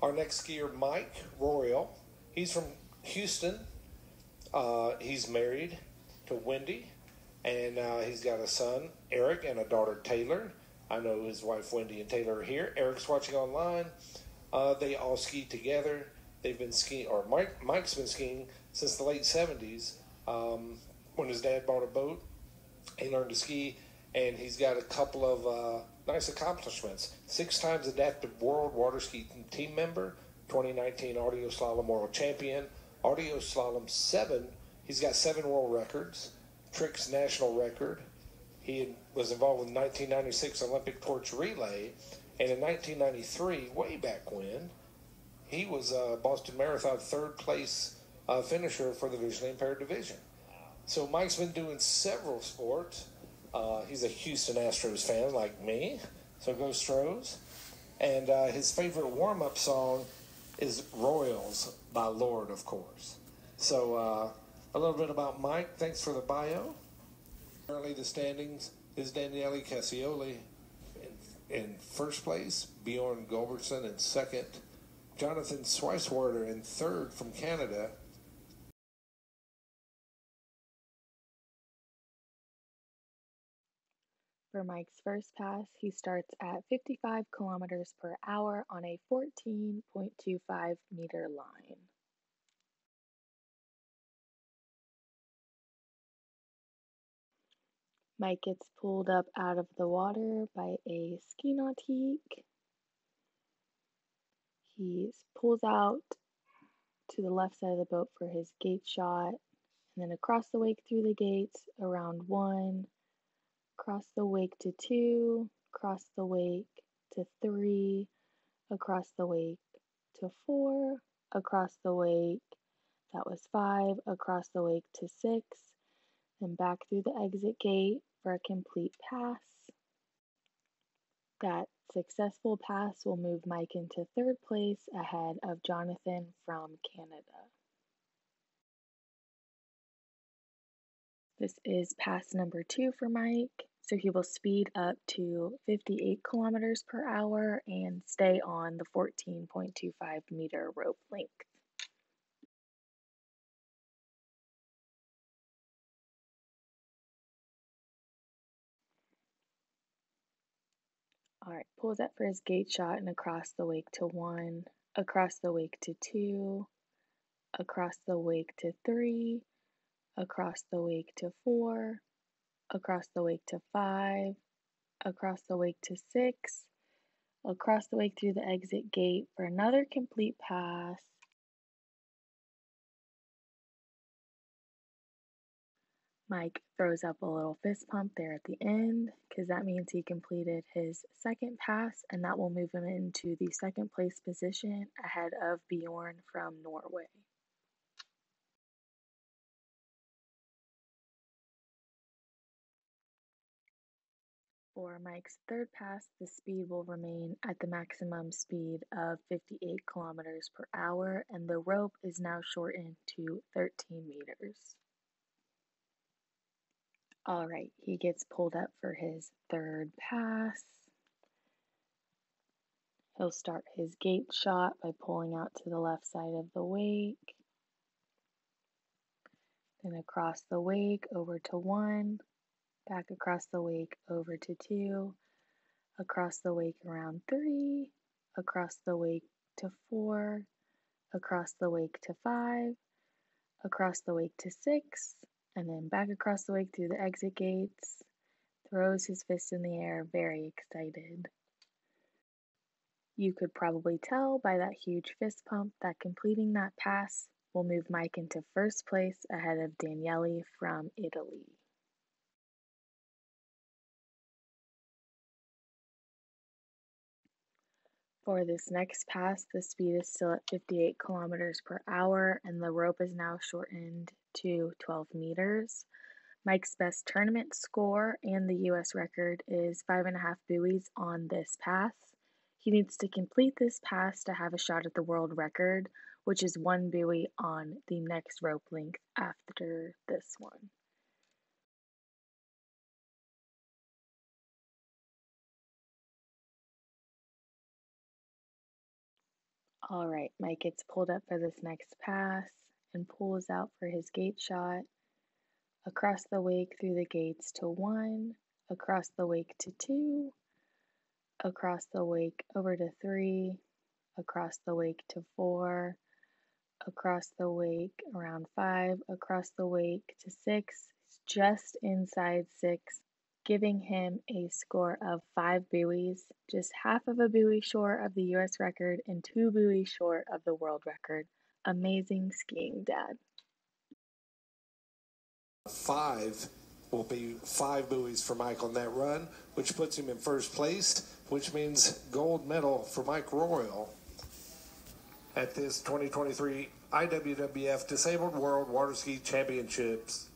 Our next skier, Mike Royal, he's from Houston. He's married to Wendy, and he's got a son, Arik, and a daughter, Taylor. I know his wife, Wendy and Taylor, are here. Arik's watching online. They all ski together. They've been skiing, or Mike's been skiing since the late 70s when his dad bought a boat. He learned to ski, and he's got a couple of nice accomplishments. 6 times Disabled World Waterski team member, 2019 Audio Slalom World Champion, Audio Slalom 7. He's got 7 world records, Tricks national record. He was involved with the 1996 Olympic torch relay, and in 1993, way back when, he was Boston Marathon 3rd place finisher for the visually impaired division. So Mike's been doing several sports. He's a Houston Astros fan like me, so go Stros. And his favorite warm-up song is Royals by Lord, of course. So a little bit about Mike. Thanks for the bio. Currently the standings is Daniele Cassioli in first place, Bjorn Gulbertson in second, Jonathan Sweiswerder in third from Canada. For Mike's first pass, he starts at 55 kilometers per hour on a 14.25 meter line. Mike gets pulled up out of the water by a ski nautique. He pulls out to the left side of the boat for his gate shot, and then across the wake through the gates, around 1, across the wake to 2, across the wake to 3, across the wake to 4, across the wake, that was 5, across the wake to 6, then back through the exit gate for a complete pass. That successful pass will move Mike into 3rd place ahead of Jonathan from Canada. This is pass number 2 for Mike, so he will speed up to 58 kilometers per hour and stay on the 14.25 meter rope length. Alright, pulls up for his gate shot and across the wake to 1, across the wake to 2, across the wake to 3, across the wake to 4, across the wake to 5, across the wake to 6, across the wake through the exit gate for another complete pass. Mike throws up a little fist pump there at the end because that means he completed his second pass, and that will move him into the 2nd place position ahead of Bjorn from Norway. For Mike's 3rd pass, the speed will remain at the maximum speed of 58 kilometers per hour, and the rope is now shortened to 13 meters. Alright, he gets pulled up for his 3rd pass. He'll start his gate shot by pulling out to the left side of the wake, then across the wake over to 1, back across the wake over to 2, across the wake around 3, across the wake to 4, across the wake to 5, across the wake to 6, and then back across the wake through the exit gates, throws his fist in the air, very excited. You could probably tell by that huge fist pump that completing that pass will move Mike into 1st place ahead of Daniele from Italy. For this next pass, the speed is still at 58 kilometers per hour, and the rope is now shortened to 12 meters. Mike's best tournament score and the U.S. record is 5.5 buoys on this pass. He needs to complete this pass to have a shot at the world record, which is 1 buoy on the next rope length after this one. All right, Mike gets pulled up for this next pass and pulls out for his gate shot. Across the wake through the gates to 1, across the wake to 2, across the wake over to 3, across the wake to 4, across the wake around 5, across the wake to 6, just inside 6, giving him a score of 5 buoys, just half of a buoy short of the US record and 2 buoys short of the world record. Amazing skiing, Dad. 5 will be 5 buoys for Mike on that run, which puts him in first place, which means gold medal for Mike Royal at this 2023 IWWF Disabled World Waterski Championships.